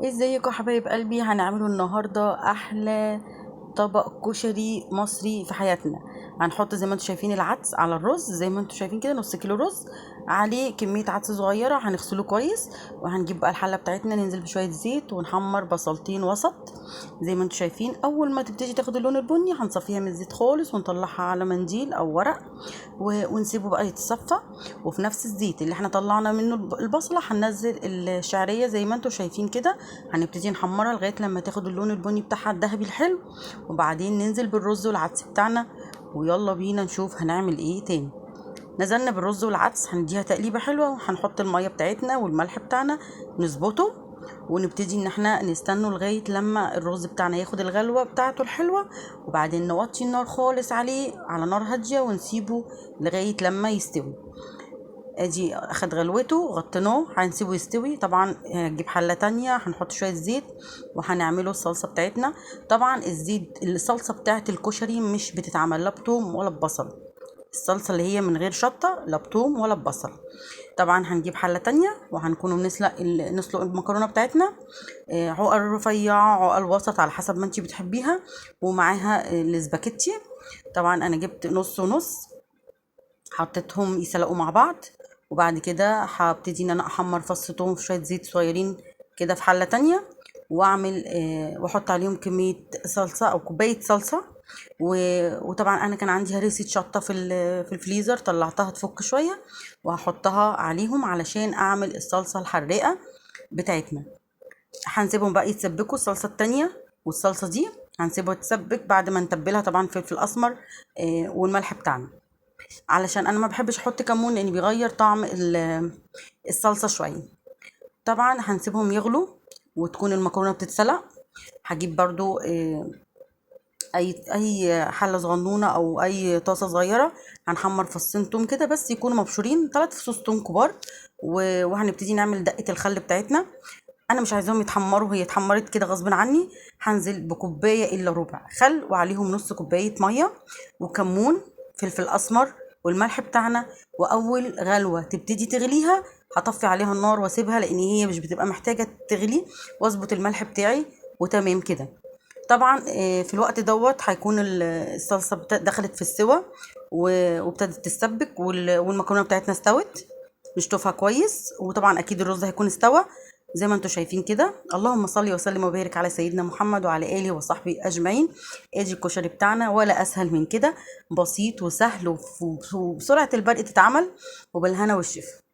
ازيكم حبايب قلبي؟ هنعمله النهارده احلى طبق كشري مصري في حياتنا. هنحط زي ما انتم شايفين العدس على الرز، زي ما انتم شايفين كده نص كيلو رز عليه كميه عدس صغيره، هنغسله كويس. وهنجيب بقى الحله بتاعتنا، ننزل بشويه زيت ونحمر بصلتين وسط زي ما انتم شايفين. اول ما تبتدي تاخد اللون البني هنصفيها من الزيت خالص ونطلعها على منديل او ورق ونسيبه بقى يتصفى. وفي نفس الزيت اللي احنا طلعنا منه البصله هننزل الشعريه زي ما انتم شايفين كده. هنبتدي نحمرها لغايه لما تاخد اللون البني بتاعها الذهبي الحلو، وبعدين ننزل بالرز والعدس بتاعنا. ويلا بينا نشوف هنعمل ايه تاني. نزلنا بالرز والعدس هنديها تقليبه حلوه، وهنحط الميه بتاعتنا والملح بتاعنا نظبطه، ونبتدي ان احنا نستنى لغايه لما الرز بتاعنا ياخد الغلوه بتاعته الحلوه، وبعدين نوطي النار خالص عليه على نار هاديه ونسيبه لغايه لما يستوي. ادي اخد غلوته غطيناه، هنسيبه يستوي. طبعا هنجيب حله تانية هنحط شويه زيت وهنعمله الصلصه بتاعتنا. طبعا الصلصه بتاعت الكشري مش بتتعمل لا بتوم ولا ببصل، الصلصه اللي هي من غير شطه لا بتوم ولا ببصل. طبعا هنجيب حله تانية وهنكون نسلق المكرونه بتاعتنا، عقل رفيعه عقل وسط على حسب ما انتي بتحبيها، ومعاها الاسباجيتي. طبعا انا جبت نص ونص، حطيتهم يسلقوا مع بعض. وبعد كده هبتدي ان انا احمر فص ثوم في شويه زيت صغيرين كده في حله تانية، واعمل واحط عليهم كميه صلصه او كوبايه صلصه. وطبعا انا كان عندي هريسه شطه في الفريزر، طلعتها تفك شويه وهحطها عليهم علشان اعمل الصلصه الحراقه بتاعتنا. هنسيبهم بقى يتسبكوا الصلصه التانية، والصلصه دي هنسيبها تتسبك بعد ما نتبلها طبعا فلفل اسمر والملح بتاعنا، علشان انا ما بحبش احط كمون لان بيغير طعم الصلصه شويه. طبعا هنسيبهم يغلوا وتكون المكرونه بتتسلق. هجيب برضو اي حله صغنونه او اي طاسه صغيره، هنحمر فصين توم كده بس يكونوا مبشورين، 3 فصوص توم كبار. وهنبتدي نعمل دقه الخل بتاعتنا. انا مش عايزاهم يتحمروا، هي اتحمرت كده غصب عني. هنزل بكوبايه الا ربع خل وعليهم نص كوبايه ميه وكمون فلفل اسمر والملح بتاعنا. واول غلوه تبتدي تغليها هطفي عليها النار واسيبها، لان هي مش بتبقى محتاجه تغلي، واظبط الملح بتاعي وتمام كده. طبعا في الوقت دوت هيكون الصلصه دخلت في السوا وابتدت تتسبك والمكرونه بتاعتنا استوت، نشطفها كويس. وطبعا اكيد الرز هيكون استوى زي ما انتم شايفين كده. اللهم صل وسلم وبارك على سيدنا محمد وعلى اله وصحبه اجمعين. ادي الكشري بتاعنا، ولا اسهل من كده، بسيط وسهل وبسرعه البرق تتعمل، وبالهنا والشفا.